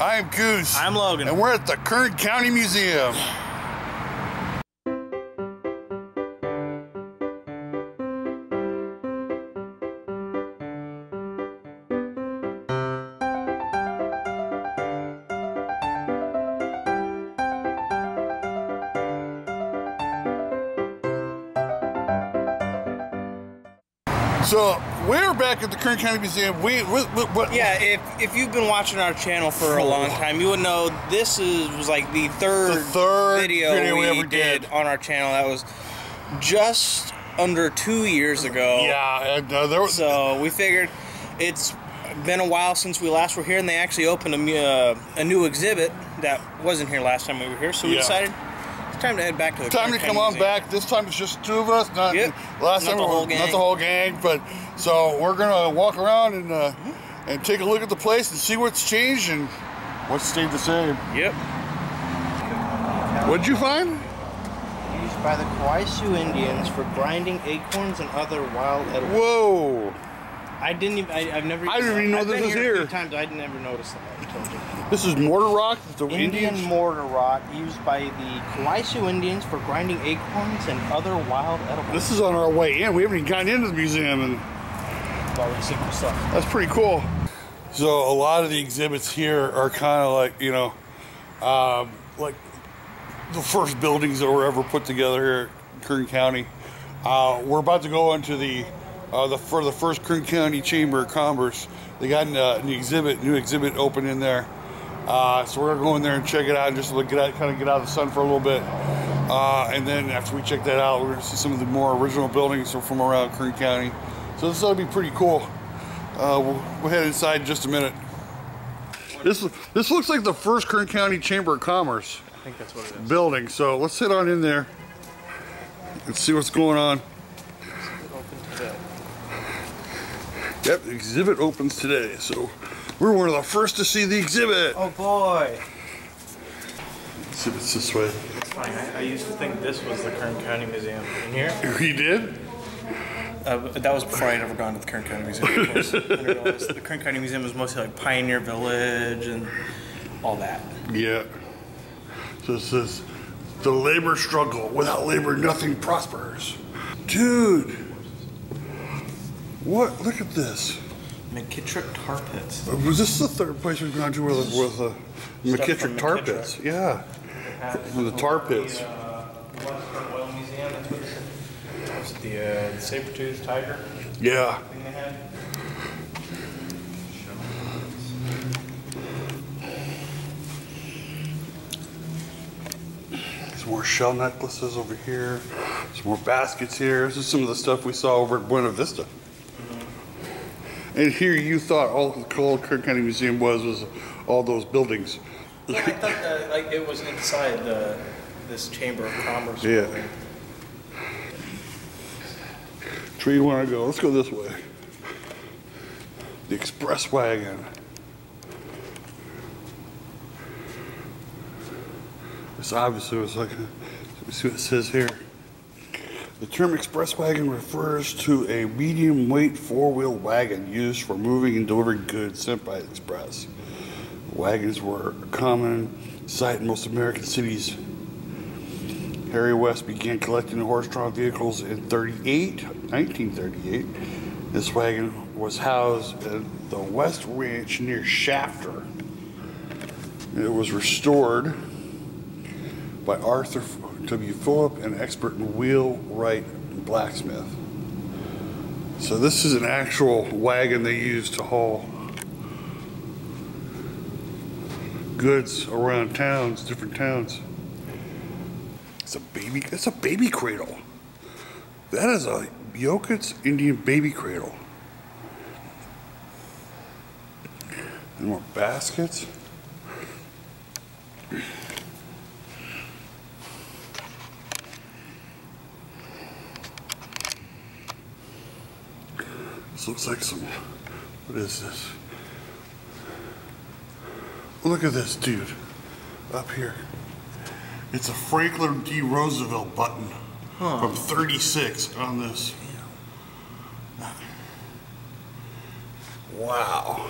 I'm Goose. I'm Logan. And we're at the Kern County Museum. So we're back at the Kern County Museum. Yeah, if you've been watching our channel for a long time, you would know this was like the third video we ever did on our channel. That was just under 2 years ago. Yeah, so we figured it's been a while since we last were here, and they actually opened a new exhibit that wasn't here last time we were here. So we decided it's time to head back to the Time to come on back. This time it's just two of us. Not last time, not the whole gang. But so we're gonna walk around and take a look at the place and see what's changed and what's stayed the same. Yep. What'd you find? Used by the Kawaiisu Indians for grinding acorns and other wild edibles. Whoa! I've never. I didn't even know this was here. A few times I'd never noticed that. This is mortar rock. The Indian mortar rock used by the Kawaiisu Indians for grinding acorns and other wild edibles. This is on our way in. We haven't even gotten into the museum, and that's pretty cool. So a lot of the exhibits here are kind of like, you know, like the first buildings that were ever put together here in Kern County. We're about to go into for the first Kern County Chamber of Commerce. They got a new exhibit open in there. So we're gonna go in there and check it out and just kind of get out of the sun for a little bit. And then after we check that out, we're gonna see some of the more original buildings from around Kern County. So this ought to be pretty cool. We'll head inside in just a minute. This looks like the first Kern County Chamber of Commerce. I think that's what it is. Building. So let's head on in there and see what's going on. Yep, the exhibit opens today, so we're one of the first to see the exhibit. Oh boy! Exhibit's this way. It's funny. I used to think this was the Kern County Museum. In here? You did? That was before I'd ever gone to the Kern County Museum, of course. I realized the Kern County Museum was mostly like Pioneer Village and all that. Yeah. So it says, the labor struggle. Without labor, nothing prospers. Dude. What? Look at this. McKittrick tar pits. Was this the third place we've gone to with McKittrick tar pits? Yeah. From the tar pits. Western Oil Museum. That's what it was. The saber-toothed tiger. Yeah. Thing they had. Some more shell necklaces over here. Some more baskets here. This is some of the stuff we saw over at Buena Vista. And here you thought all the Kern County Museum was all those buildings. Yeah, I thought that like it was inside this Chamber of Commerce. Yeah. Building. Which way you want to go? Let's go this way. The express wagon. This obviously was like, let me see what it says here. The term express wagon refers to a medium weight four-wheel wagon used for moving and delivering goods sent by express. Wagons were a common sight in most American cities. Harry West began collecting horse-drawn vehicles in 1938. This wagon was housed at the West Ranch near Shafter. It was restored by Arthur W. Phillip, an expert in wheelwright and blacksmith. So this is an actual wagon they use to haul goods around towns, different towns. It's a baby cradle. That is a Yokut's Indian baby cradle. And more baskets. This looks like some, what is this? Look at this dude up here. It's a Franklin D. Roosevelt button from 36 on this. Wow.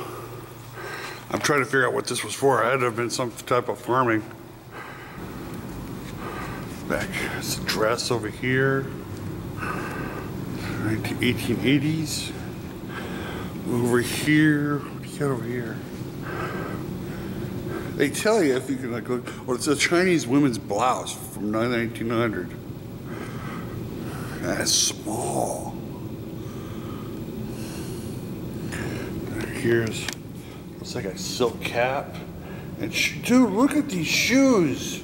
I'm trying to figure out what this was for. It had to have been some type of farming. Back, it's a dress over here. 1880s. Over here, what do you got over here? They tell you if you can like look. Well, it's a Chinese women's blouse from 1900. That's small. Here's, looks like a silk cap. And dude, look at these shoes.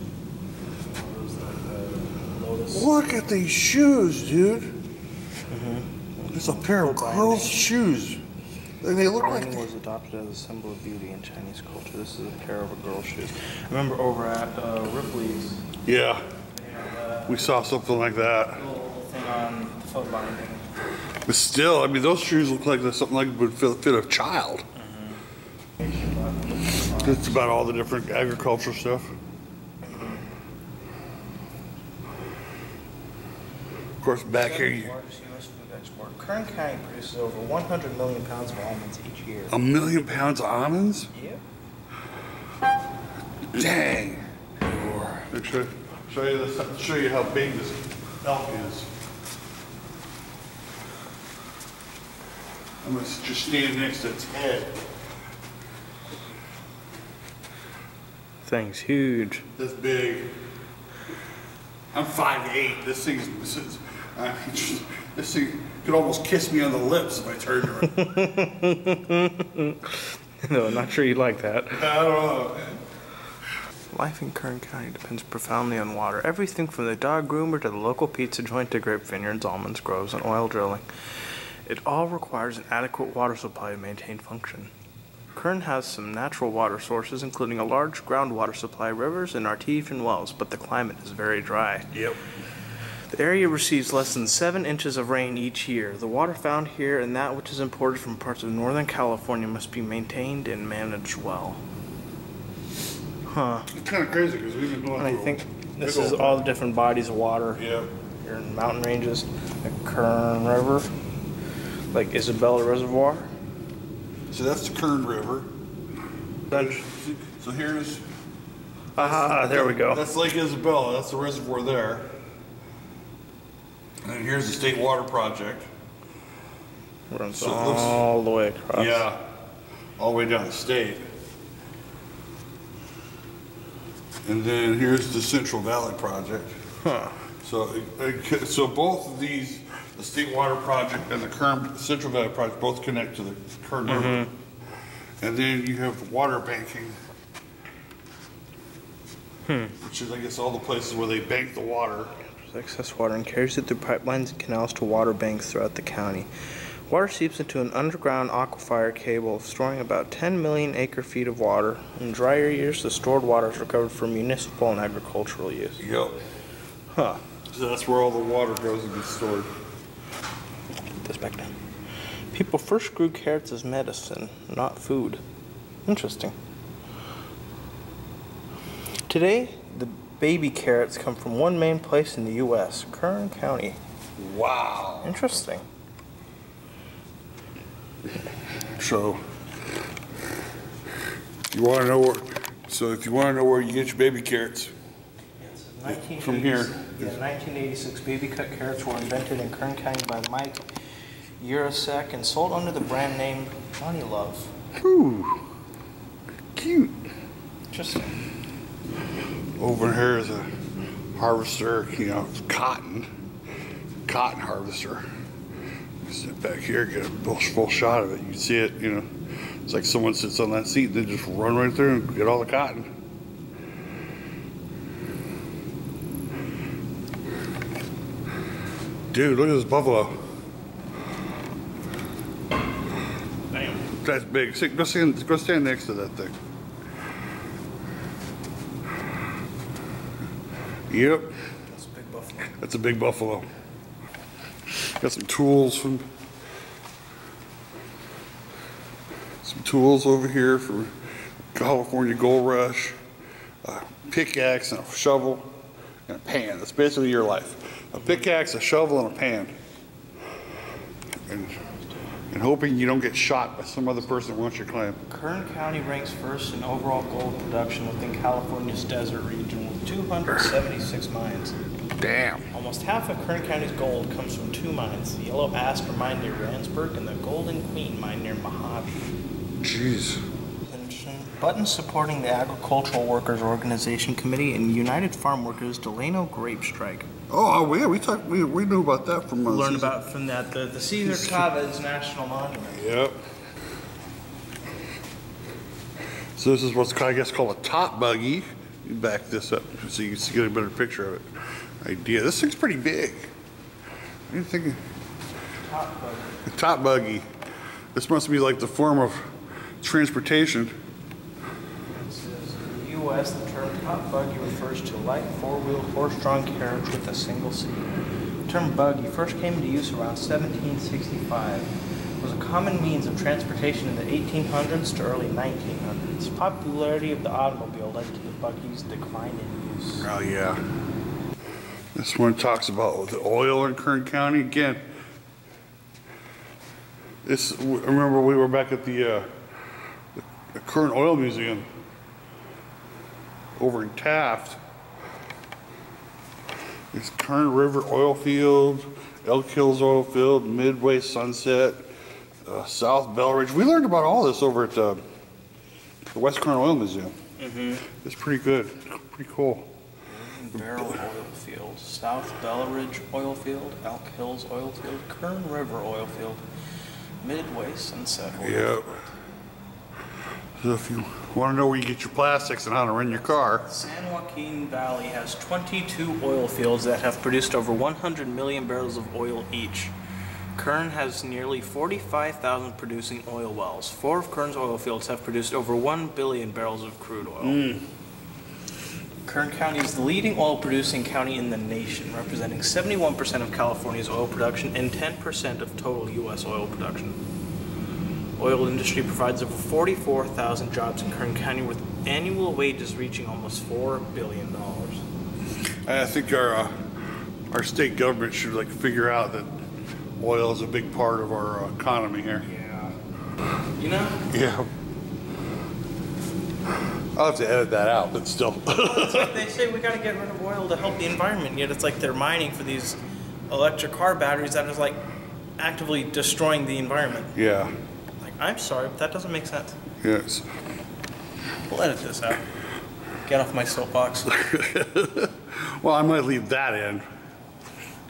Look at these shoes, dude. There's a pair of girls' shoes. And they look like was adopted as a symbol of beauty in Chinese culture. This is a pair of girls' shoes. I remember over at Ripley's. Yeah. We saw something like that. Little thing on foot binding. But still, I mean, those shoes look like something like would fit a child. It's about all the different agriculture stuff. Of course, back here, Largest U.S. food export. Kern County produces over 100 million pounds of almonds each year. 1 million pounds of almonds? Yep. Dang. Show you this. Show you how big this elk is. I'm just standing next to its head. Thing's huge. This big. I'm 5'8". This thing could almost kiss me on the lips if I turned around. No, I'm not sure you'd like that. I don't know. Life in Kern County depends profoundly on water. Everything from the dog groomer to the local pizza joint to grape vineyards, almonds, groves, and oil drilling. It all requires an adequate water supply to maintain function. Kern has some natural water sources, including a large groundwater supply, rivers, and artesian wells, but the climate is very dry. Yep. The area receives less than 7 inches of rain each year. The water found here and that which is imported from parts of Northern California must be maintained and managed well. Huh. It's kind of crazy because we've been going And I through think this is all the different bodies of water. Yep. Here in mountain ranges, the Kern River, like Isabella Reservoir. So that's the Kern River. So here's. There we go. That's Lake Isabella. That's the reservoir there. And then here's the State Water Project. Runs all the way across. Yeah, all the way down the state. And then here's the Central Valley Project. Huh. So both of these, the State Water Project and the Central Valley Project, both connect to the Kern River. And then you have the water banking, which is, I guess, all the places where they bank the water. There's excess water and carries it through pipelines and canals to water banks throughout the county. Water seeps into an underground aquifer cable, storing about 10 million acre-feet of water. In drier years, the stored water is recovered for municipal and agricultural use. Yep. Huh. So that's where all the water goes and gets stored. Put this back down. People first grew carrots as medicine, not food. Interesting. Today, the baby carrots come from one main place in the U.S., Kern County. Wow. Interesting. So, you want to know where? So, if you want to know where you get your baby carrots, from here. Yeah, 1986 baby cut carrots were invented in Kern County by Mike Urasek and sold under the brand name Money Love. Ooh, cute. Interesting. Over here is a harvester, cotton harvester. Sit back here, get a full shot of it. You can see it, it's like someone sits on that seat, they just run right through and get all the cotton. Dude, look at this buffalo. Damn. That's big. Go stand next to that thing. Yep. That's a big buffalo. That's a big buffalo. Got some tools over here for California Gold Rush. A pickaxe and a shovel and a pan. That's basically your life. A pickaxe, a shovel, and a pan. And and hoping you don't get shot by some other person that wants your claim. Kern County ranks first in overall gold production within California's desert region with 276 mines. Damn. Almost half of Kern County's gold comes from 2 mines, the Yellow Asper mine near Randsburg and the Golden Queen mine near Mojave. Jeez. Buttons supporting the Agricultural Workers Organization Committee and United Farm Workers Delano grape strike. Oh yeah, we knew about that from learned about from that the Cesar Chavez National Monument. Yep. So this is what's I guess called a top buggy. You back this up so you can get a better picture of it. Idea. This thing's pretty big. What do you think? Top buggy. A top buggy. This must be like the form of transportation. In the U.S., the term top buggy refers to a light four-wheeled horse-drawn carriage with a single seat. The term buggy first came into use around 1765. It was a common means of transportation in the 1800s to early 1900s. Popularity of the automobile led to the buggy's decline in use. Oh yeah. This one talks about the oil in Kern County again. This remember we were back at the Kern Oil Museum over in Taft. It's Kern River Oil Field, Elk Hills Oil Field, Midway Sunset, South Bell Ridge. We learned about all this over at the West Kern Oil Museum. It's pretty good, pretty cool. Barrel Oil Field, South Bell Ridge Oil Field, Elk Hills Oil Field, Kern River Oil Field, Midway Sunset Oil Field. So if you want to know where you get your plastics and how to run your car. San Joaquin Valley has 22 oil fields that have produced over 100 million barrels of oil each. Kern has nearly 45,000 producing oil wells. 4 of Kern's oil fields have produced over 1 billion barrels of crude oil. Kern County is the leading oil producing county in the nation, representing 71% of California's oil production and 10% of total U.S. oil production. Oil industry provides over 44,000 jobs in Kern County with annual wages reaching almost $4 billion. I think our state government should figure out that oil is a big part of our economy here. Yeah. You know? Yeah. I'll have to edit that out, but still. It's like they say we got to get rid of oil to help the environment, yet it's like they're mining for these electric car batteries that is actively destroying the environment. Yeah. I'm sorry, but that doesn't make sense. Yes. We'll edit this out. Get off my soapbox. Well, I might leave that in,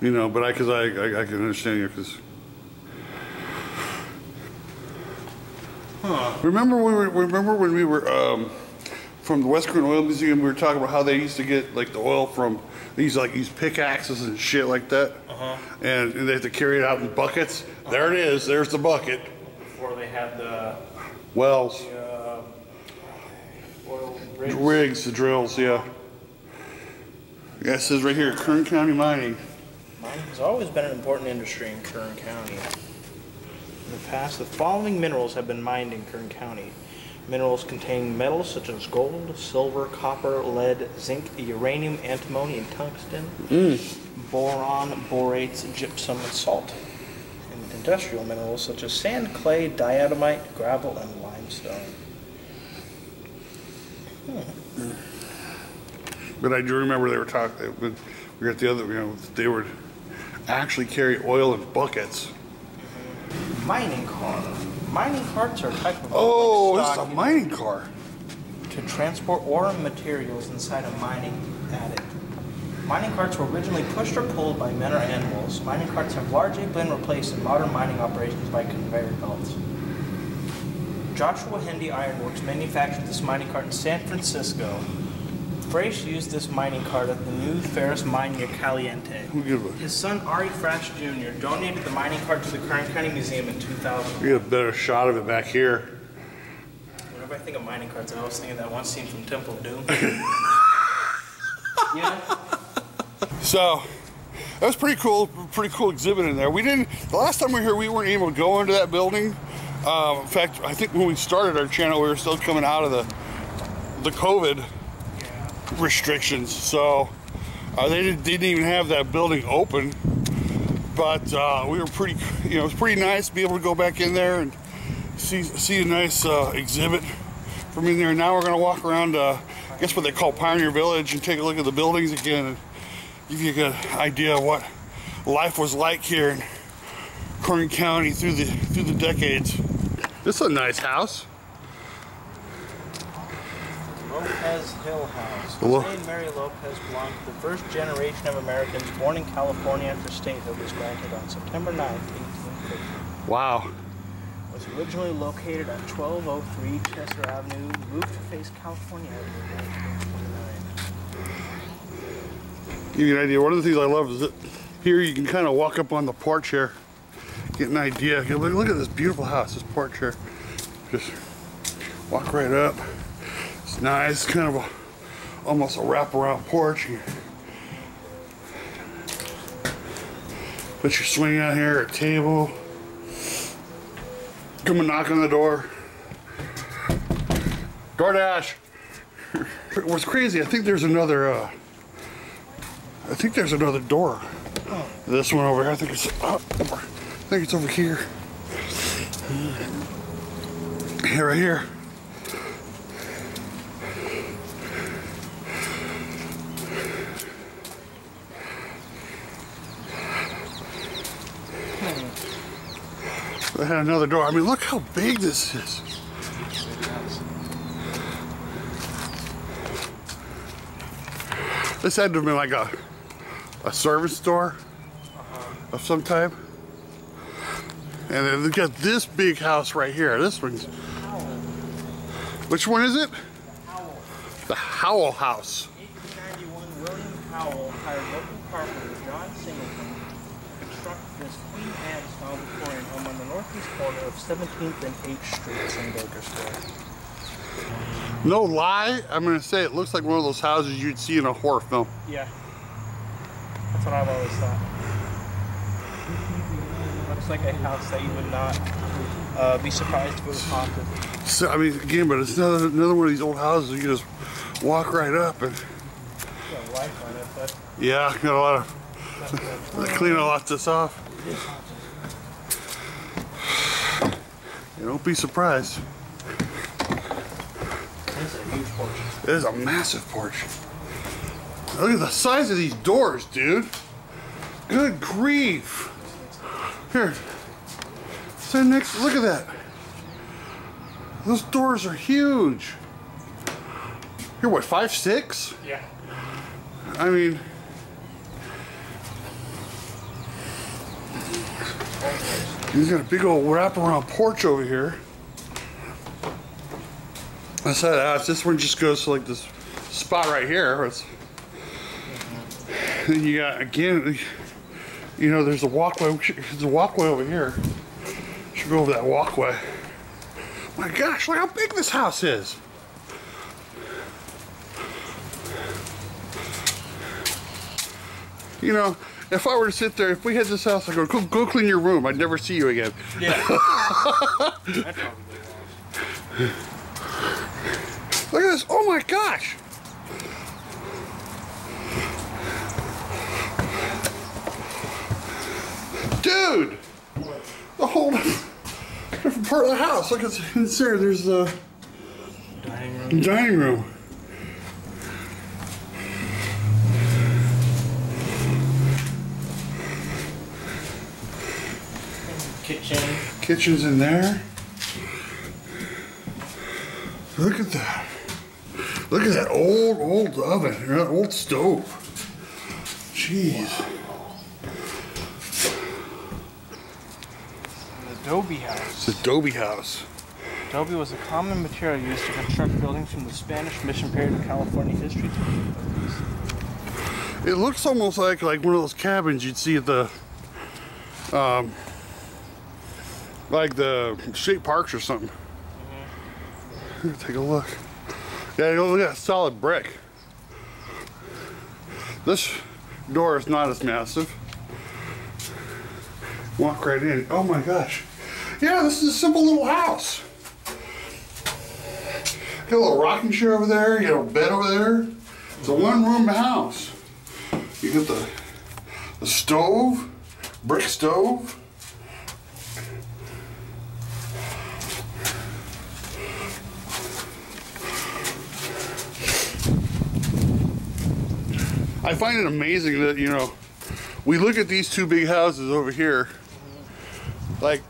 but I can understand you because. Remember when we were from the West Kern Oil Museum? We were talking about how they used to get the oil from these pickaxes and shit like that, and they have to carry it out in buckets. There it is. There's the bucket. Before they had the wells, oil rigs, the drills, yeah. Yeah, it says right here, Kern County mining. Mining has always been an important industry in Kern County. In the past, the following minerals have been mined in Kern County. Minerals containing metals such as gold, silver, copper, lead, zinc, uranium, antimony, and tungsten, boron, borates, gypsum, and salt. And industrial minerals such as sand, clay, diatomite, gravel, and limestone. But I do remember they were talking, when we were at the other, they would actually carry oil in buckets. Mining car. Mining carts are a type of this is a mining car. To transport ore and materials inside a mining adit. Mining carts were originally pushed or pulled by men or animals. Mining carts have largely been replaced in modern mining operations by conveyor belts. Joshua Hendy Iron Works manufactured this mining cart in San Francisco. Frasch used this mining cart at the new Ferris mine near Caliente. His son Ari Frasch Jr. donated the mining cart to the Kern County Museum in 2000. We get a better shot of it back here. Whenever I think of mining carts, I always think of that one scene from Temple of Doom. Yeah. So that was pretty cool exhibit in there. The last time we were here, we weren't able to go into that building. In fact, I think when we started our channel, we were still coming out of the COVID restrictions, so they didn't even have that building open. but we were pretty, it was pretty nice to be able to go back in there and see a nice exhibit from in there. Now we're going to walk around, I guess what they call Pioneer Village, and take a look at the buildings again and give you a good idea of what life was like here in Kern County through the decades. This is a nice house. Lopez Hill House. Jose and Mary Lopez belonged to the first generation of Americans born in California after statehood was granted on September 9, 1850. Wow. Was originally located on 1203 Chester Avenue, moved to face California Avenue in 1929. Give you an idea. One of the things I love is that here you can kind of walk up on the porch here, get an idea. Look at this beautiful house, this porch here. Just walk right up. It's nice, kind of almost a wraparound porch. Put your swing out here, a table. Come and knock on the door. DoorDash. What's crazy, I think there's another door. This one over here, I think it's over here. Yeah, right here. I had another door. I mean, look how big this is. This had to have been like a service store of some type. And then they got this big house right here. This one's... Which one is it? The Howell House. 1891, William Howell hired local carpenter John Singleton to construct this Queen Anne style Victorian home on the northeast corner of 17th and H Streets in Bakersfield. No lie, I'm gonna say it looks like one of those houses you'd see in a horror film. Yeah. That's what I've always thought. Looks like a house that you would not be surprised if it was haunted. So, I mean, again, but it's another one of these old houses you just walk right up and... Got a life on it, but... Yeah, got a lot of... clean a lot of this off. You don't be surprised. This is a huge porch. It is a massive porch. Look at the size of these doors, dude. Good grief. Here. Stand next. Look at that. Those doors are huge. You're what, 5'6"? Yeah. I mean... He's got a big old wraparound porch over here. I said this one just goes to like this spot right here. Then you got, again, there's a walkway. There's a walkway over here. Should go over that walkway. My gosh, look how big this house is. If I were to sit there, if we had this house, I'd go clean your room. I'd never see you again. Yeah. Look at this. Oh my gosh. Dude. The whole different part of the house. Look, it's there. There's the dining room. Kitchen's in there. Look at that. Look at that old oven, that old stove. Jeez. The Adobe House. It's Adobe House. Adobe was a common material used to construct buildings from the Spanish mission period of California history. It looks almost like one of those cabins you'd see at the like the state parks or something. Mm-hmm. Take a look. Yeah, look at that solid brick. This door is not as massive. Walk right in. Oh my gosh. Yeah, this is a simple little house. Got a little rocking chair over there. You got a bed over there. It's a one-room house. You got the stove. brick stove. I find it amazing that, you know, we look at these two big houses over here, like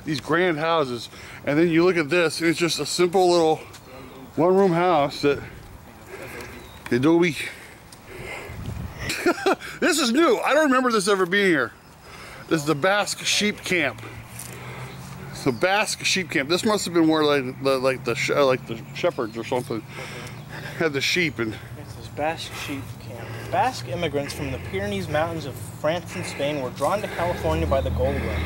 these grand houses, and then you look at this, and it's just a simple little one-room house that Adobe. This is new. I don't remember this ever being here. This is the Basque Sheep Camp. It's the Basque Sheep Camp. This must have been where like the shepherds or something had the sheep. And this is Basque Sheep Camp. Basque immigrants from the Pyrenees Mountains of France and Spain were drawn to California by the gold rush.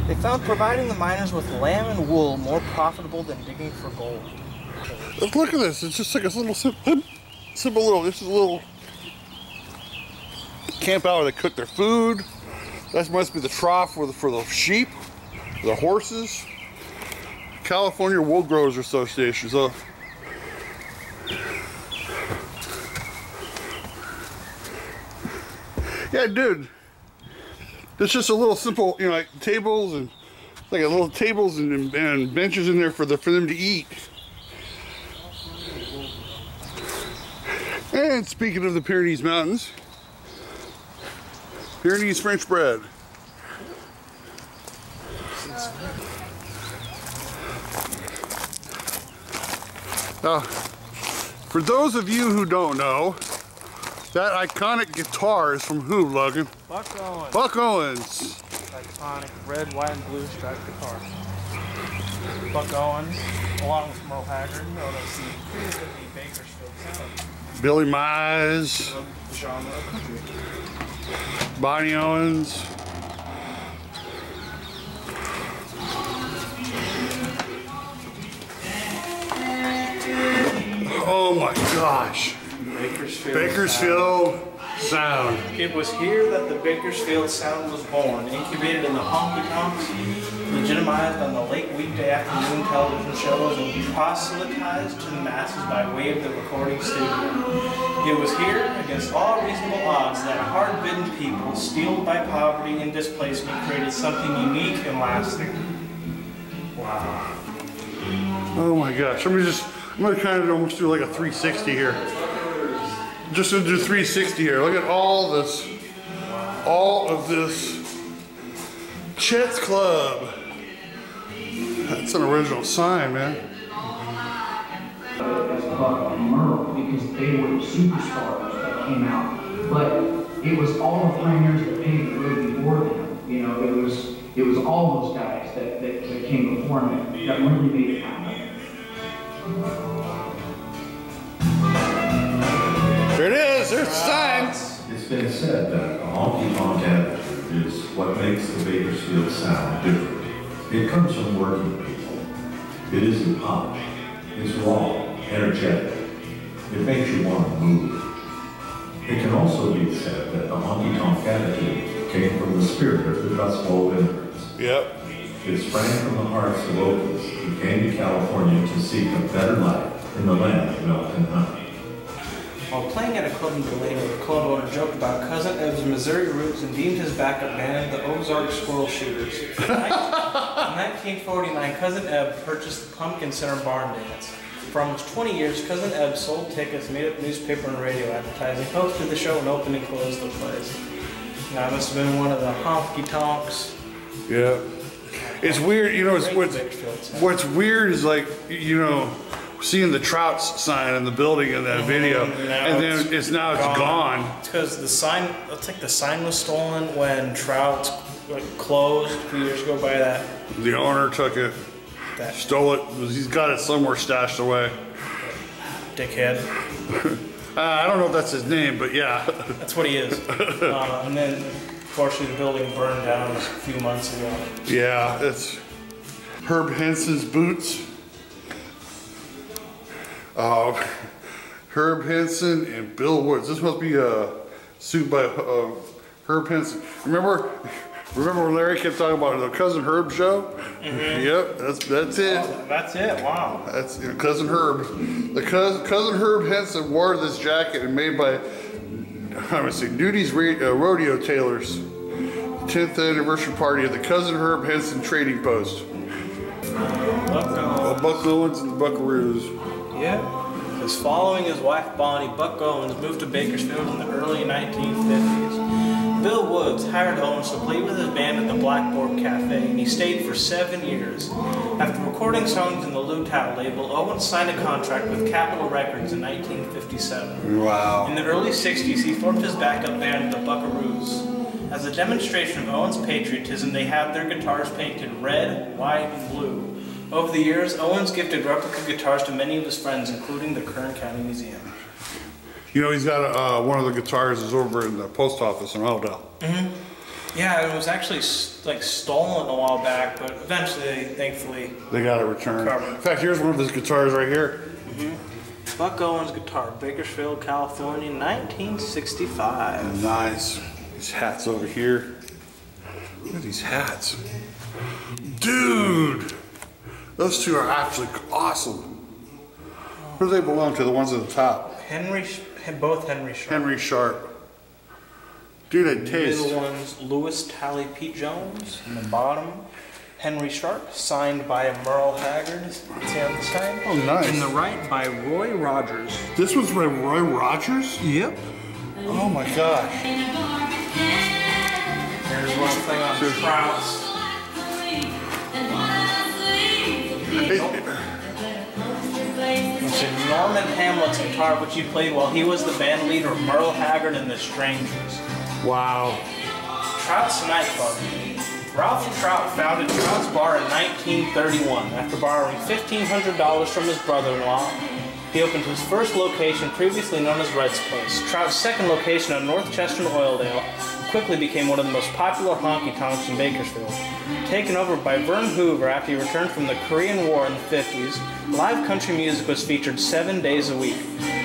They found providing the miners with lamb and wool more profitable than digging for gold. Look at this. It's just like a little simple little. This is a little camp out where they cook their food. That must be the trough for the sheep, the horses. California Wool Growers Association. So. Yeah, dude. It's just a little simple, you know, like tables and like a little tables and benches in there for them to eat. And speaking of the Pyrenees Mountains, Pyrenees French bread. Now, for those of you who don't know, that iconic guitar is from who, Logan? Buck Owens. Buck Owens. Iconic red, white, and blue striped guitar. Buck Owens, along with Merle Haggard, known as the creator of the Bakersfield Sound. Billy Mize. Genre of country. Bonnie Owens. Oh my gosh. Bakersfield Sound. It was here that the Bakersfield Sound was born, incubated in the honky tonks, legitimized on the late weekday afternoon television shows, and proselytized to the masses by way of the recording studio. It was here, against all reasonable odds, that hard-bidden people, steeled by poverty and displacement, created something unique and lasting. Wow. Oh my gosh. I'm gonna kind of almost do like a 360 here. Just to do 360 here. Look at all of this Chet's Club. That's an original sign, man. As Buck and Merle, because they were superstars that came out. But it was all the pioneers that paved the road before them. You know, it was all those guys that came before them that really made it happen. There it is, there's the sign. It's been said that a honky-tonk attitude is what makes the Bakersfield Sound different. It comes from working people. It isn't polished. It's raw, energetic. It makes you want to move. It can also be said that the honky-tonk attitude came from the spirit of the Dust Bowl immigrants. Yep. It sprang from the hearts of locals who came to California to seek a better life in the land of milk and honey. While playing at a club in Delaney, the club owner joked about Cousin Eb's Missouri roots and deemed his backup band the Ozark Squirrel Shooters. In 1949, Cousin Eb purchased the Pumpkin Center Barn Dance. For almost 20 years, Cousin Eb sold tickets, made up newspaper and radio advertising, hosted the show, and opened and closed the place. Now, it must have been one of the honky tonks. Yeah. It's weird, you know, what's weird is like, you know, seeing the Trout's sign in the building in that video, and then it's gone. It's because the sign, it's like the sign was stolen when Trout's closed a few years ago by that. The owner took it, stole it. He's got it somewhere stashed away. Dickhead. I don't know if that's his name, but yeah. That's what he is. And then, fortunately, the building burned down a few months ago. Yeah, it's Herb Henson's boots. Herb Henson and Bill Woods. This must be a suit by Herb Henson. Remember when Larry kept talking about the Cousin Herb show? Mm-hmm. Yep, that's it. Oh, that's it. Wow. That's Cousin Herb. The Cousin Herb Henson wore this jacket and made by I would say Nudie's rodeo tailors. 10th anniversary party at the Cousin Herb Henson Trading Post. Buck Owens and the Buckaroos. Yeah. Because following his wife Bonnie, Buck Owens moved to Bakersfield in the early 1950s. Bill Woods hired Owens to play with his band at the Blackboard Cafe, and he stayed for 7 years. After recording songs in the Lutau label, Owens signed a contract with Capitol Records in 1957. Wow. In the early 60s, he formed his backup band, the Buckaroos. As a demonstration of Owens' patriotism, they had their guitars painted red, white, and blue. Over the years, Owens gifted replica guitars to many of his friends, including the Kern County Museum. You know, he's got one of the guitars is over in the post office in Oldell. Mm-hmm. Yeah, it was actually like stolen a while back, but eventually, thankfully, they got it returned. Recovered. In fact, here's one of his guitars right here. Mm-hmm. Buck Owens guitar, Bakersfield, California, 1965. Nice. These hats over here. Look at these hats. Dude! Those two are absolutely awesome. Who do they belong to? The ones at the top? Both Henry Sharp. Henry Sharp. Dude, I taste. The middle one's Louis Tally Pete Jones. And the bottom, Henry Sharp, signed by Merle Haggard. See on the side? Oh, nice. And the right by Roy Rogers. This was by Roy Rogers? Yep. Oh my gosh. There's one thing on Trouts. It's Norman Hamlet's guitar, which he played while he was the band leader of Merle Haggard and the Strangers. Wow. Trout's nightclub. Ralph Trout founded Trout's Bar in 1931 after borrowing $1,500 from his brother-in-law. He opened his first location, previously known as Red's Place. Trout's second location on North Chester and Oildale quickly became one of the most popular honky-tonks in Bakersfield. Taken over by Vern Hoover after he returned from the Korean War in the 50s, live country music was featured 7 days a week.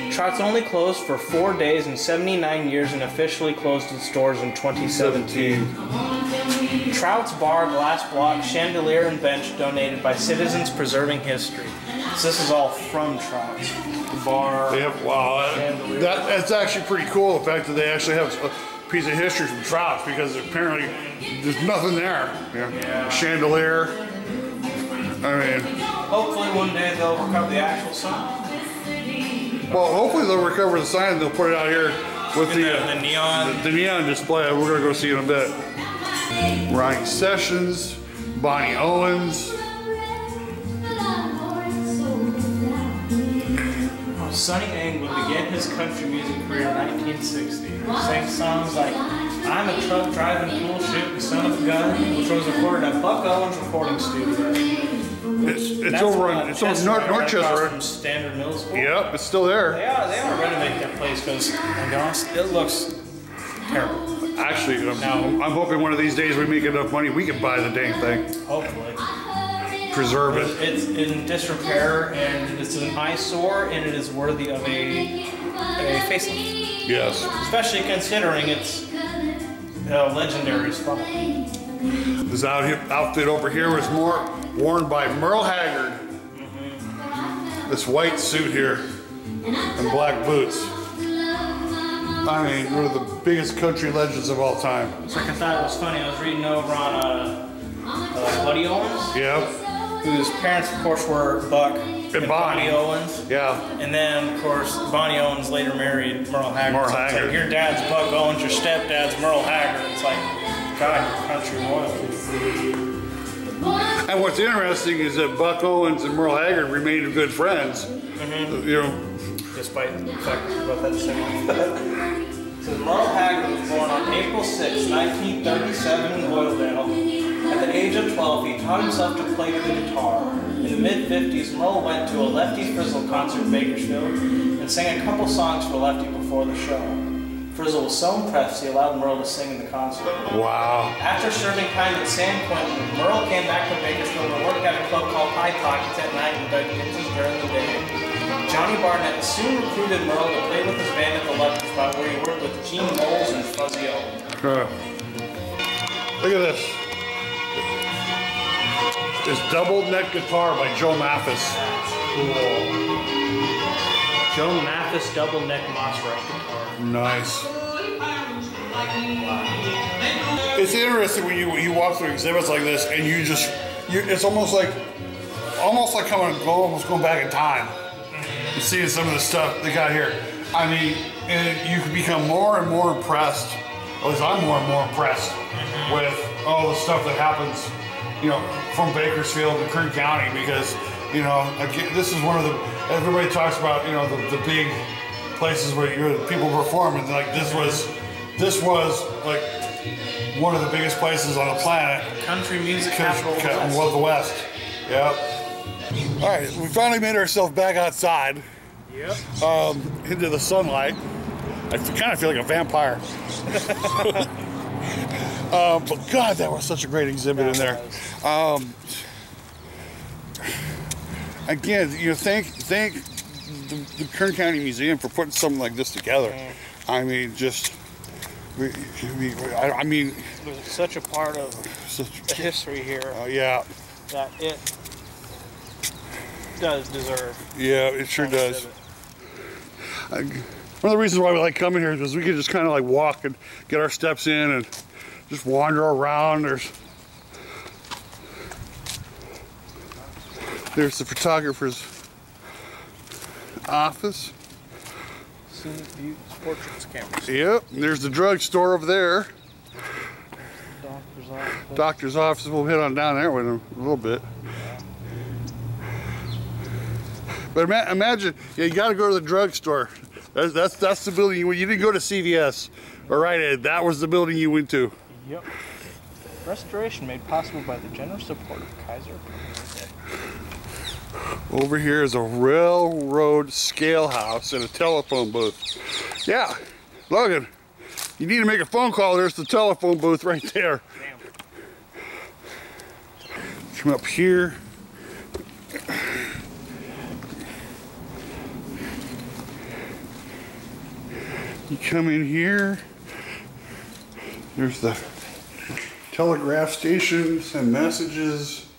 Trout's only closed for 4 days in 79 years and officially closed its doors in 2017. Trout's Bar, glass block, chandelier, and bench donated by Citizens Preserving History. So this is all from Trout's. The bar. Wow, that's actually pretty cool, the fact that they actually have a piece of history from Trout's, because apparently there's nothing there. Yeah. Chandelier. I mean. Hopefully one day they'll recover the actual sign. Well, hopefully they'll recover the sign and they'll put it out here with the neon. The neon display. We're going to go see it in a bit. Ronnie Sessions, Bonnie Owens. Sonny England began his country music career in 1960. He sang songs like I'm a Truck Driving Tool Shooting Son of a Gun, which was recorded at Buck Owens Recording Studio. It's over on North Chester. From Standard Middle School. Yep, it's still there. They ought to renovate that place because it looks terrible. Actually, I'm hoping one of these days we make enough money we can buy the dang thing. Hopefully. Preserve it. It's in disrepair and it's an eyesore and it is worthy of a facelift. Yes. Especially considering it's a legendary spot. This outfit over here was more worn by Merle Haggard. Mm-hmm. This white suit here and black boots. I mean, one of the biggest country legends of all time. It's like I thought it was funny. I was reading over on Buddy Owens. Yeah. Whose parents, of course, were Buck and Bonnie Owens. Yeah. And then, of course, Bonnie Owens later married Merle Haggard. Merle Haggard. It's like, your dad's Buck Owens, your stepdad's Merle Haggard. It's like, God, country royalty. And what's interesting is that Buck Owens and Merle Haggard remained good friends. Mm-hmm. You know, despite the fact that both had the same one. So Merle Haggard was born on April 6, 1937 in Oildale. At the age of 12, he taught himself to play the guitar. In the mid-50s, Merle went to a Lefty Frizzle concert in Bakersfield and sang a couple songs for Lefty before the show. Frizzle was so impressed he allowed Merle to sing in the concert. Wow. After serving time at San Quentin, Merle came back to Bakersfield and worked at a club called High Pockets at night and dug ditches during the day. Johnny Barnett soon recruited Merle to play with his band at the Lefty Spot, where he worked with Gene Moles and Fuzzy O. Look at this. This double neck guitar by Joe Mathis. Cool. Joe Mathis double neck Moss Rock guitar. Nice. Wow. it's interesting when you walk through exhibits like this, and it's almost like almost going back in time and seeing some of the stuff they got here. I mean, and you can become more and more impressed. At least I'm more and more impressed with all the stuff that happens, you know, from Bakersfield to Kern County, because, you know, again, this is one of the, everybody talks about, you know, the big places where people perform, and like this was like one of the biggest places on the planet. Country music capital of the West. Yep. All right, we finally made ourselves back outside. Yep. Into the sunlight. I kind of feel like a vampire. But God, that was such a great exhibit in there. Again, you know, thank the Kern County Museum for putting something like this together. I mean, I mean, there's such a part of the history here. Yeah. That it does deserve. Yeah, it sure does. One of the reasons why we like coming here is because we can just kind of like walk and get our steps in and just wander around. There's the photographer's office. Scenic views, portraits, cameras. Yep, and there's the drugstore over there. Doctor's office. Doctor's office. We'll head on down there with him a little bit. But imagine, yeah, you got to go to the drugstore. That's the building you didn't go to CVS or Rite Aid. That was the building you went to. Yep. Restoration made possible by the generous support of Kaiser. Over here is a railroad scale house and a telephone booth. Yeah, Logan, you need to make a phone call. There's the telephone booth right there. Damn. Come up here. You come in here, there's the telegraph station, send messages.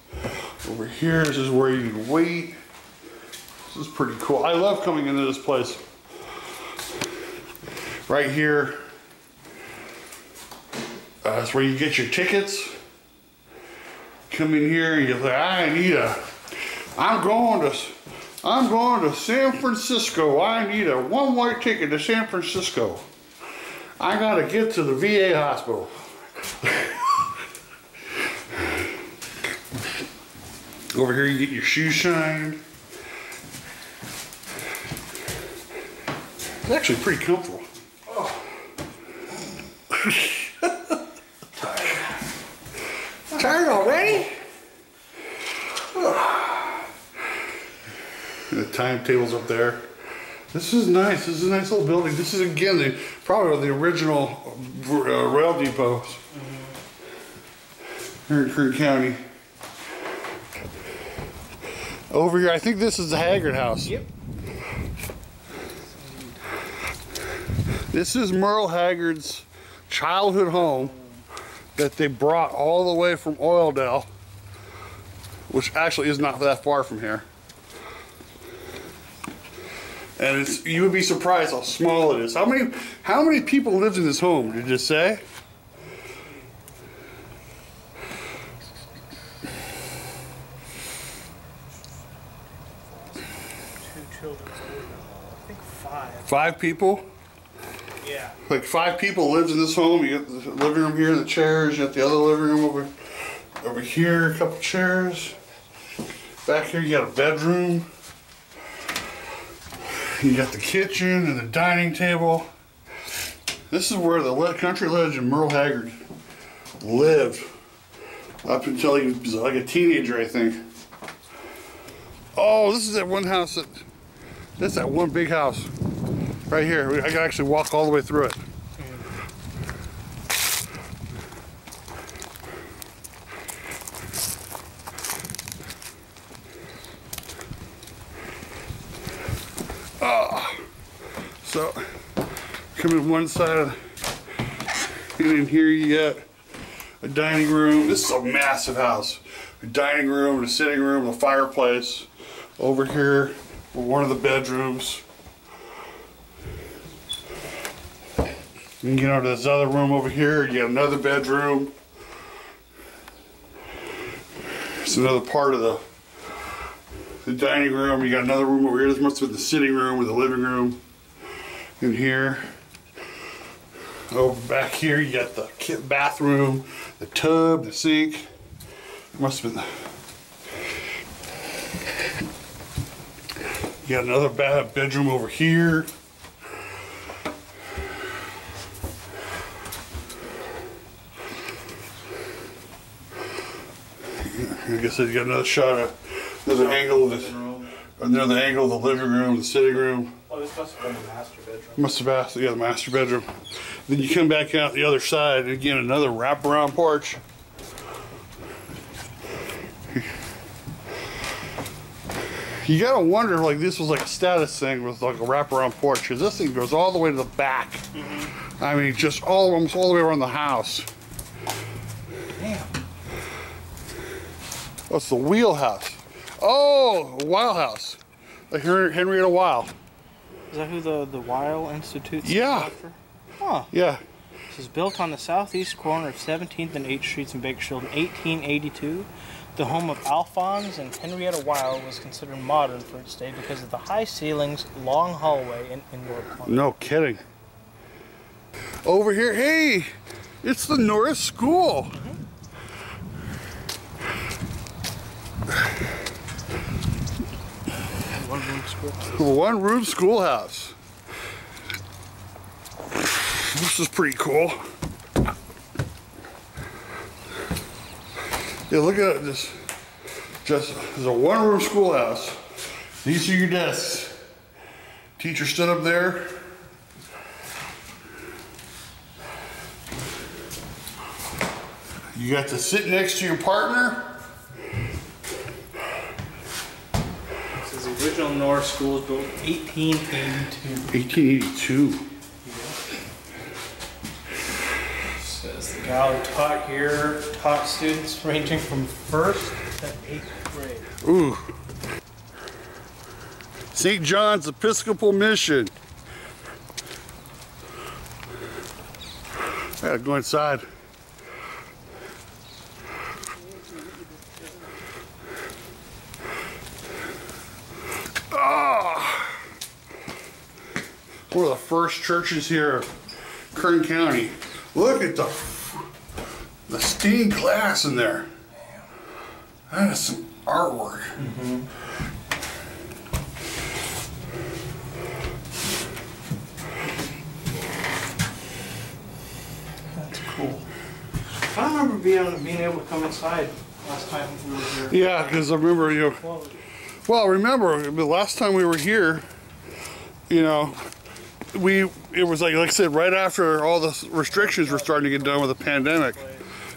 Over here, this is where you can wait. This is pretty cool. I love coming into this place. Right here, that's where you get your tickets. Come in here and you're like, I'm going to San Francisco. I need a one-way ticket to San Francisco. I gotta get to the VA hospital. Over here you get your shoes shined. It's actually pretty comfortable. Oh. Tired already? The timetable's up there. This is nice. This is a nice little building. This is again probably the original rail depots here in Kern County. Over here, I think this is the Haggard house. Yep. This is Merle Haggard's childhood home that they brought all the way from Oildale, which actually is not that far from here. And you would be surprised how small it is. How many people lived in this home, did you say? Children, I think 5. 5 people? Yeah. Like 5 people lived in this home. You got the living room here, the chairs. You got the other living room over here, a couple chairs. Back here you got a bedroom. You got the kitchen and the dining table. This is where the country legend Merle Haggard lived up until he was like a teenager, I think. Oh, this is that one house that's that one big house right here. I can actually walk all the way through it. So, come in one side, and in here you got a dining room. This is a massive house. A dining room, a sitting room, a fireplace. Over here, one of the bedrooms. You can get over to this other room over here. You got another bedroom. It's another part of the dining room. You got another room over here. This must have been the sitting room or the living room. In here. Over back here, you got the bathroom, the tub, the sink. Must have been you got another bedroom over here. Like I said, you got another shot of another angle of the living room, the sitting room. Oh, this must have been the master bedroom. Must have been, yeah, the master bedroom. Then you come back out the other side, and again, another wraparound porch. You gotta wonder if like this was like a status thing with like a wraparound porch, because this thing goes all the way to the back. Mm-hmm. I mean, just almost all the way around the house. Damn. What's the wheelhouse? Oh, Weil House. Like Henrietta Weil. Is that who the Weil Institute's yeah. after? Huh. Yeah. This is built on the southeast corner of 17th and 8th Streets in Bakersfield in 1882. The home of Alphonse and Henrietta Weil was considered modern for its day because of the high ceilings, long hallway, and indoor plumbing. No kidding. Over here, hey, it's the Norris School. Mm-hmm. One room schoolhouse. This is pretty cool. Yeah, look at it. This is a one room schoolhouse. These are your desks. Teacher stood up there. You got to sit next to your partner. The original Norris School was built in 1882. 1882. Says the gal who taught here taught students ranging from 1st to 8th grade. Ooh. St. John's Episcopal Mission. I gotta go inside. One of the first churches here, Kern County. Look at the stained glass in there. That is some artwork. Mm-hmm. That's cool. I don't remember being able to come inside last time we were here. Yeah, because I remember remember the last time we were here, it was like I said, right after all the restrictions were starting to get done with the pandemic.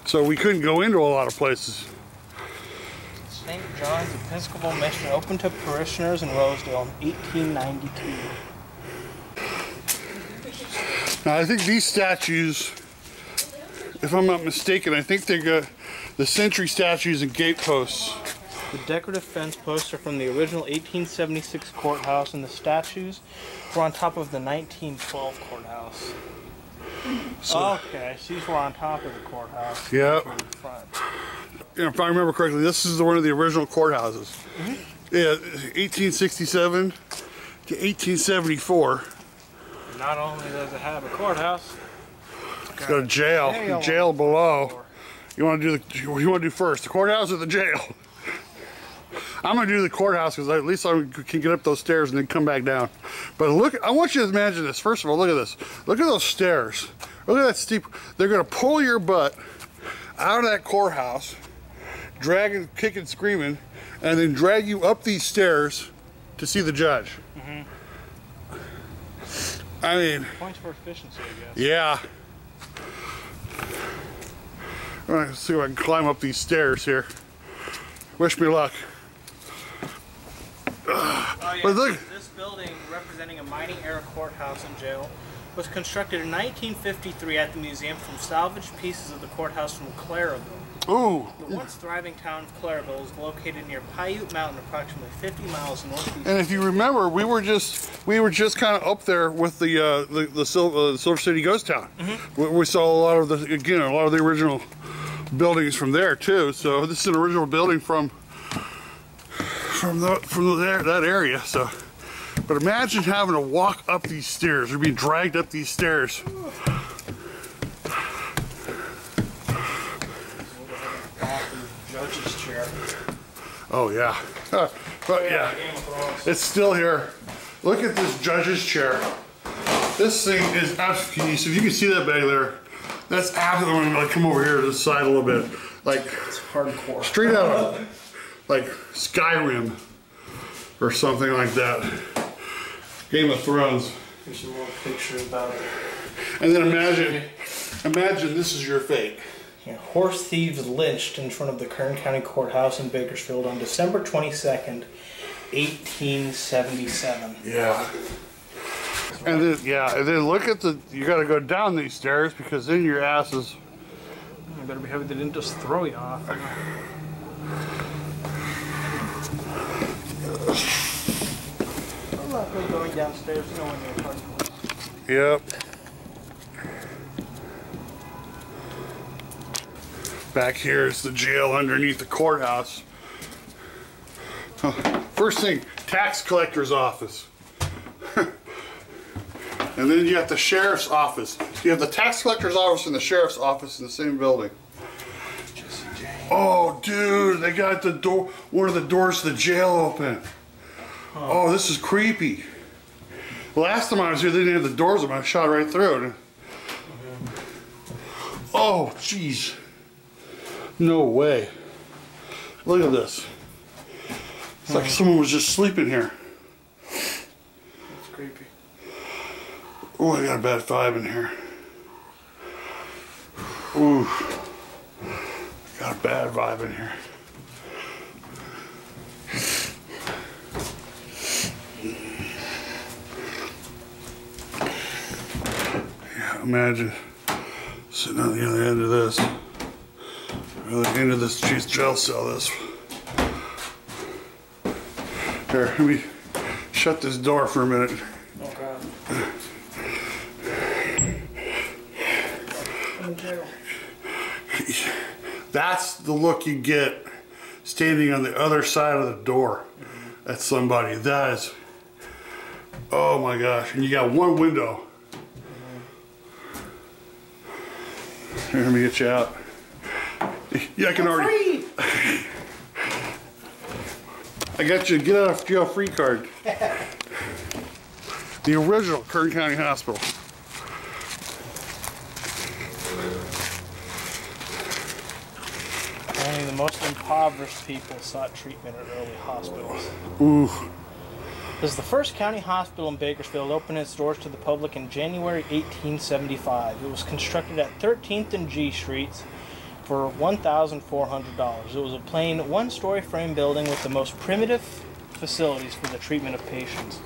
So we couldn't go into a lot of places. St. John's Episcopal Mission opened to parishioners in Rosedale in 1892. Now I think these statues, if I'm not mistaken, I think they got the century statues and gate posts. The decorative fence posts are from the original 1876 courthouse, and the statues were on top of the 1912 courthouse. So, okay, these were on top of the courthouse. Yep. Front. If I remember correctly, this is one of the original courthouses. Mm-hmm. Yeah, 1867 to 1874. Not only does it have a courthouse, it's got a jail below. You want to do first, the courthouse or the jail? I'm gonna do the courthouse because at least I can get up those stairs and then come back down. But look, I want you to imagine this. First of all, look at this. Look at those stairs. Look at that steep. They're gonna pull your butt out of that courthouse, dragging, kicking, screaming, and then drag you up these stairs to see the judge. Mm-hmm. I mean, points for efficiency, I guess. Yeah. All right, let's see if I can climb up these stairs here. Wish me luck. Oh, yeah. But look. This building, representing a mining era courthouse and jail, was constructed in 1953 at the museum from salvaged pieces of the courthouse from Clareville. Ooh. The once thriving town of Clareville is located near Paiute Mountain, approximately 50 miles northeast. And if you remember, we were just kind of up there with the Silver City Ghost Town. We saw a lot of the original buildings from there too. So this is an original building from that area. So, but imagine having to walk up these stairs or being dragged up these stairs. Judge's chair. Oh yeah, but yeah, it's still here. Look at this judge's chair. This thing is absolutely. So if you can see that back there, that's absolutely. Like, come over here to the side a little bit, like it's hardcore. Straight out of like Skyrim or something like that. Game of Thrones. Here's some more pictures about it. And then imagine this is your fate. Yeah, horse thieves lynched in front of the Kern County Courthouse in Bakersfield on December 22nd, 1877. Yeah. And then look at you got to go down these stairs because then your ass is. You better be happy they didn't just throw you off. I'm not really going downstairs, no one near parking. Yep. Back here is the jail underneath the courthouse. First thing, tax collector's office. And then you have the sheriff's office. You have the tax collector's office and the sheriff's office in the same building. Oh, dude, they got the door, one of the doors to the jail open. Oh, this is creepy. Last time I was here, they didn't have the doors open. I shot right through it. Oh, jeez. No way. Look at this. It's like someone was just sleeping here. That's creepy. Oh, I got a bad vibe in here. Ooh. Got a bad vibe in here. Yeah, imagine sitting on the other end of this. Or the end of this jail cell. This. Here, let me shut this door for a minute. Oh God. I'm in jail. That's the look you get standing on the other side of the door at somebody. That is, oh my gosh. And you got one window. Here, let me get you out. Yeah, I can already. I got you a get out of jail free card. The original Kern County Hospital. Only the most impoverished people sought treatment at early hospitals. Ooh. This is the first county hospital in Bakersfield, opened its doors to the public in January 1875. It was constructed at 13th and G Streets for $1,400. It was a plain one-story frame building with the most primitive facilities for the treatment of patients.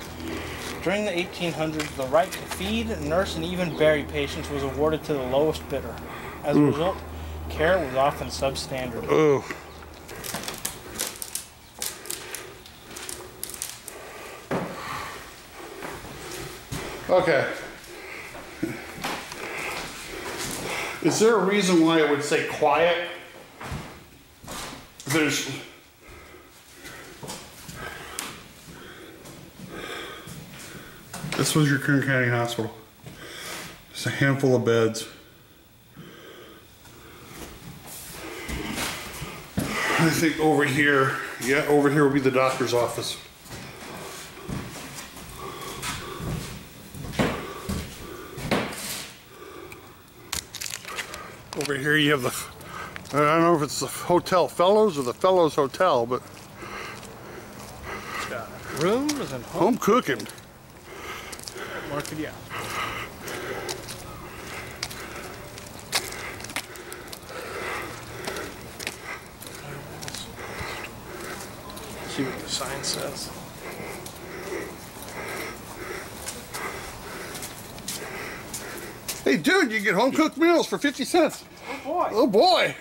During the 1800s, the right to feed, nurse, and even bury patients was awarded to the lowest bidder. As a result, care was often substandard. Oh. Okay. Is there a reason why it would say quiet? There's. This was your Kern County Hospital. Just a handful of beds. I think over here, yeah, over here would be the doctor's office. Over here you have the, I don't know if it's the Hotel Fellows or the Fellows Hotel, but It's got rooms and home cooking. Mark it out. See what the sign says. Hey dude, you get home cooked meals for 50 cents. Oh boy. Oh boy.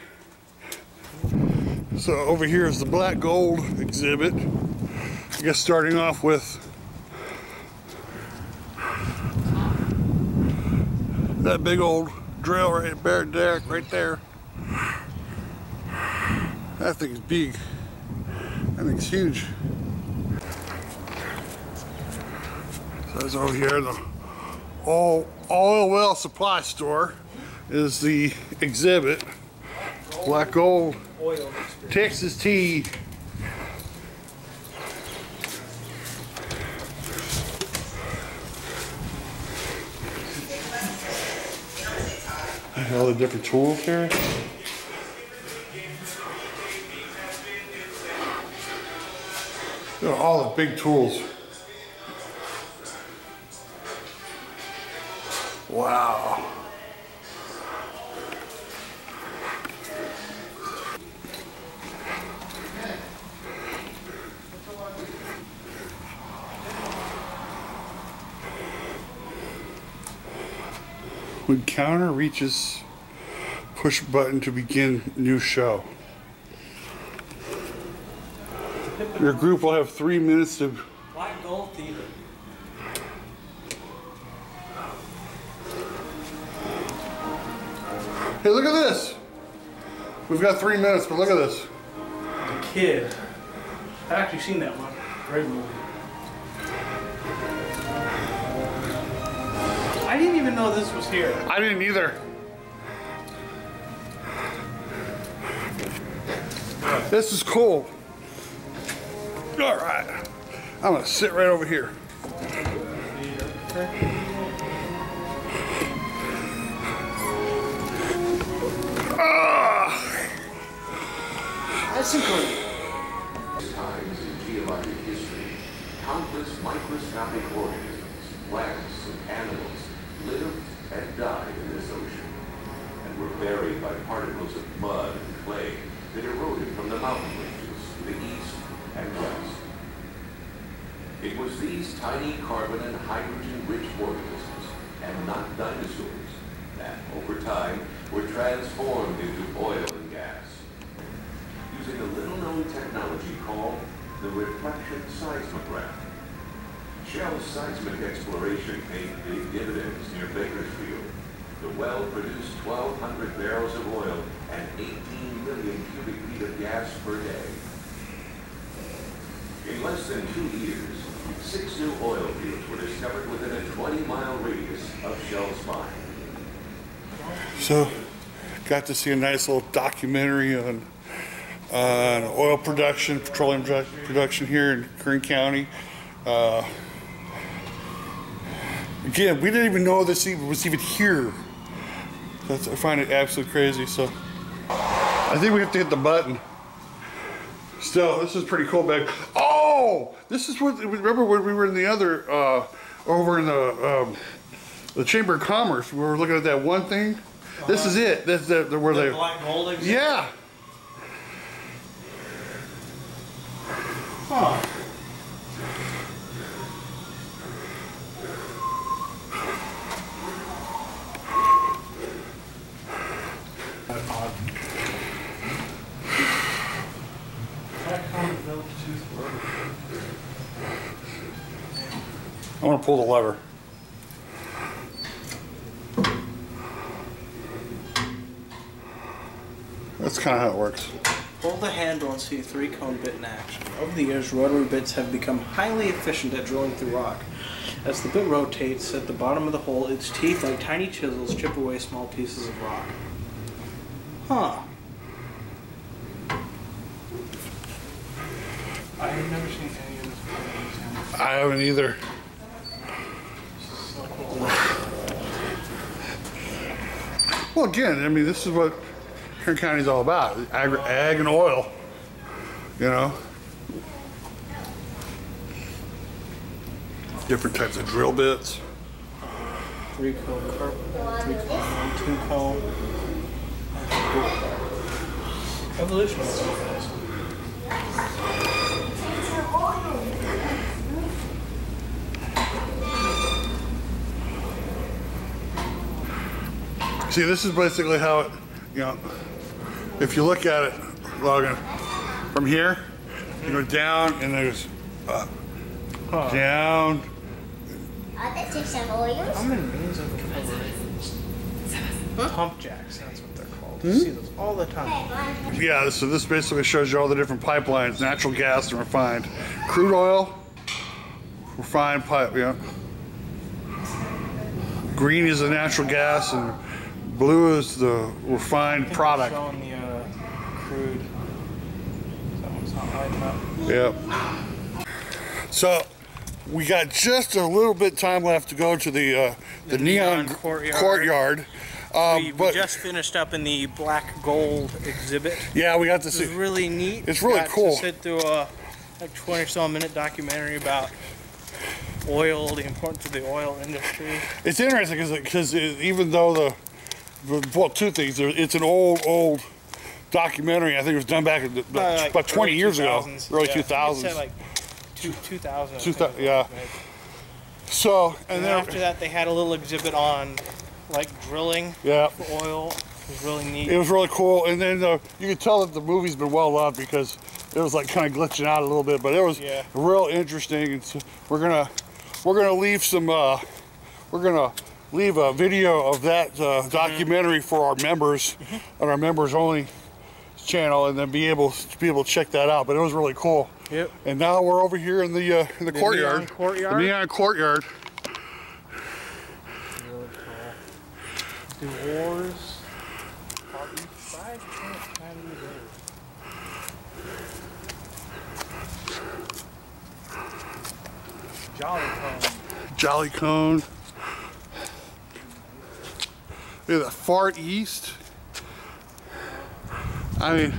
So over here is the black gold exhibit. I guess starting off with that big old drill right there, right there. That thing's big. That thing's huge. So that's over here. The oil well supply store is the exhibit. Black gold, Texas tea. All the different tools here. Look at all the big tools. Wow. When counter reaches push button to begin new show. Your group will have 3 minutes to... Black Gold Theater. Hey, look at this. We've got 3 minutes, but look at this. The Kid. I've actually seen that one. Great movie. I didn't even know this was here. I didn't either. This is cool. All right. I'm gonna sit right over here. That's incredible. Times in geologic history, countless microscopic organisms, plants, and animals lived and died in this ocean, and were buried by particles of mud and clay that eroded from the mountain ranges to the east and west. It was these tiny carbon and hydrogen-rich organisms, and not dinosaurs, that over time were transformed into oil and gas. Using a little-known technology called the reflection seismograph. Shell's seismic exploration paid big dividends near Bakersfield. The well produced 1,200 barrels of oil and 18 million cubic feet of gas per day. In less than 2 years, 6 new oil fields were discovered within a 20-mile radius of Shell's mine. So, got to see a nice little documentary on oil production, petroleum production here in Kern County. Again, we didn't even know this was even here. I find it absolutely crazy. So, I think we have to hit the button. Still, this is pretty cool back. Oh, this is what. Remember when we were in the other over in the Chamber of Commerce? We were looking at that one thing. This is it. This is where they. Black gold exhibit? Yeah. Huh. I want to pull the lever. That's kind of how it works. Pull the handle and see a 3-cone bit in action. Over the years, rotary bits have become highly efficient at drilling through rock. As the bit rotates at the bottom of the hole, its teeth, like tiny chisels, chip away small pieces of rock. Huh. I have never seen any of this before. I haven't either. So cool. Well, again, I mean, this is what Kern County is all about: ag and oil. You know, different types of drill bits. 3-cone carpet, 3-cone, 2-cone. Evolution is so fast. See, this is basically how it, you know, if you look at it, Logan, from here, you go down, and there's down. How many names of them cover? Pump jacks, that's what they're called. You see those all the time. Yeah, so this basically shows you all the different pipelines: natural gas and refined crude oil, refined pipe. Yeah. Green is the natural gas, and blue is the refined product. Showing the crude. That one's not lighting up. Yep. So we got just a little bit time left to go to the neon courtyard. We just finished up in the black gold exhibit. Yeah, we got to see. It's really neat. It's really cool. To sit through a like 20 or so minute documentary about oil, the importance of the oil industry. It's interesting because even though well, two things. It's an old documentary. I think it was done back in about 20 years ago, early 2000s. Said like 2000. Yeah. So and then after that, they had a little exhibit on like drilling for oil. It was really neat. It was really cool, and then you could tell that the movie's been well loved because it was like kind of glitching out a little bit, but it was real interesting. And so we're gonna leave some leave a video of that documentary for our members on our members only channel, and then be able to check that out. But it was really cool. Yep. And now we're over here in the courtyard. Neon courtyard. The neon courtyard. Really cool. The wars are each 5 times a day. Jolly Cone. Jolly Cone. Look at the far east. I mean,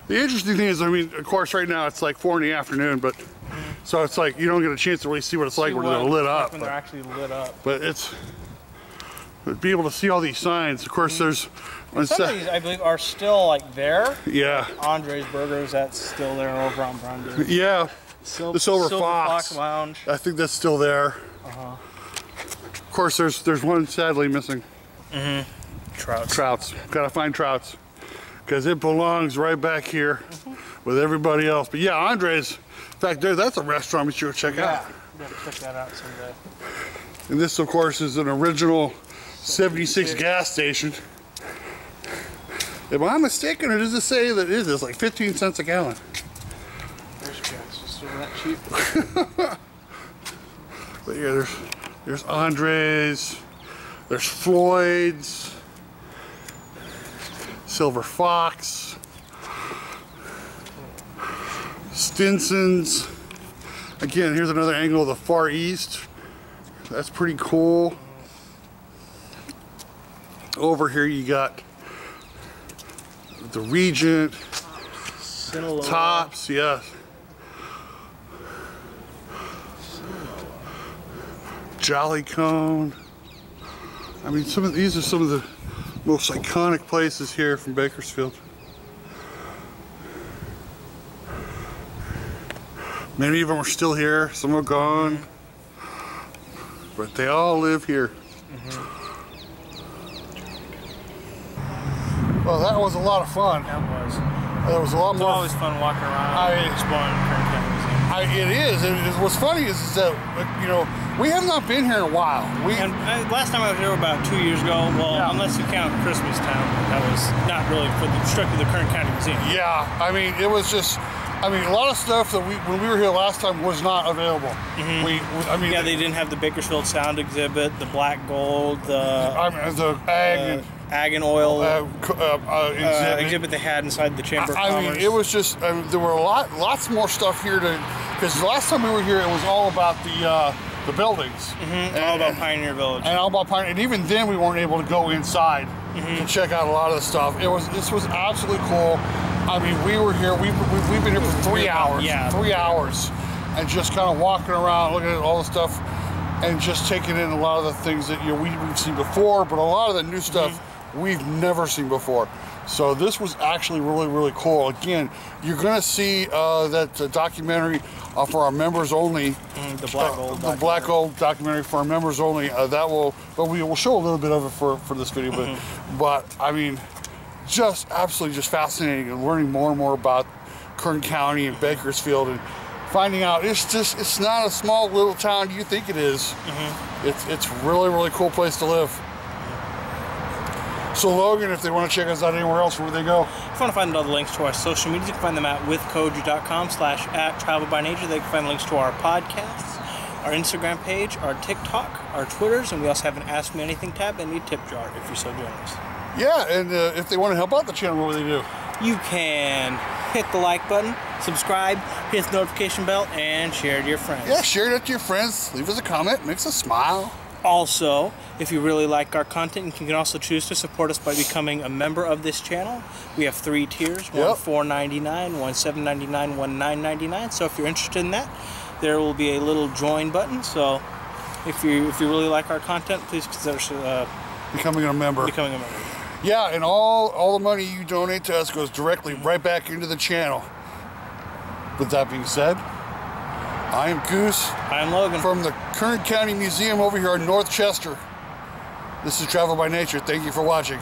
the interesting thing is, I mean, of course, right now it's like 4 in the afternoon, but so it's like you don't get a chance to really see what it's like when they're lit up. When they're actually lit up. But be able to see all these signs. Of course, there's some of these, I believe, are still like there. Yeah. Like Andre's Burgers, that's still there over on Brandon. Yeah. The Silver Fox Lounge. I think that's still there. Of course, there's one sadly missing. Trouts. Gotta find Trouts. Because it belongs right back here with everybody else. But yeah, Andre's, in fact, that's a restaurant we should check out. Yeah, gotta check that out someday. And this, of course, is an original 76 gas station. If I'm mistaken, or does it say that it is like 15 cents a gallon? There's gas, just that cheap. But yeah, there's Andre's, there's Floyd's, Silver Fox, Stinson's. Again, here's another angle of the Far East. That's pretty cool. Over here you got the Regent, Tops, yes. Jolly Cone. I mean, these are some of the most iconic places here from Bakersfield. Many of them are still here, some are gone, but they all live here. Well, that was a lot of fun. That was. There was a lot more. It's always fun walking around, exploring Kern County Museum. It is. What's funny is that, you know, we have not been here in a while. Last time I was here about 2 years ago, well, unless you count Christmas Town, that was not really strictly the Kern County Museum. Yeah, I mean, it was just, a lot of stuff that when we were here last time was not available. Yeah, they didn't have the Bakersfield Sound exhibit, the black gold, the ag and oil exhibit they had inside the Chamber of Commerce. I mean, it was just, there were lots more stuff here because the last time we were here, it was all about the buildings. All about Pioneer Village. And all about Pioneer, and even then we weren't able to go inside to check out a lot of the stuff. This was absolutely cool. I mean, we were here, we've been here for 3 hours. Yeah. 3 hours. And just kind of walking around, looking at all the stuff, and just taking in a lot of the things that we've seen before, but a lot of the new stuff we've never seen before. So this was actually really, really cool. Again, you're going to see that documentary for our members only. The Black Gold documentary for our members only. But we will show a little bit of it for this video. But I mean, just absolutely just fascinating and learning more and more about Kern County and Bakersfield, and finding out it's not a small little town you think it is. It's really, really cool place to live. So Logan, if they want to check us out anywhere else, where do they go? If you want to find all the links to our social media, you can find them at withkoju.com/@travelbynature. They can find links to our podcasts, our Instagram page, our TikTok, our Twitters, and we also have an Ask Me Anything tab and a tip jar if you're so generous. Yeah, and if they want to help out the channel, what do they do? You can hit the like button, subscribe, hit the notification bell, and share it to your friends. Yeah, share it to your friends. Leave us a comment. Makes us smile. Also, if you really like our content, you can also choose to support us by becoming a member of this channel. We have 3 tiers, one $4.99, one $7.99, one $9.99. So if you're interested in that, there will be a little join button. So if you really like our content, please consider becoming a member. Yeah, and all the money you donate to us goes directly right back into the channel. With that being said, I am Goose. I'm Logan. From the Kern County Museum over here in North Chester. This is Travel by Nature. Thank you for watching.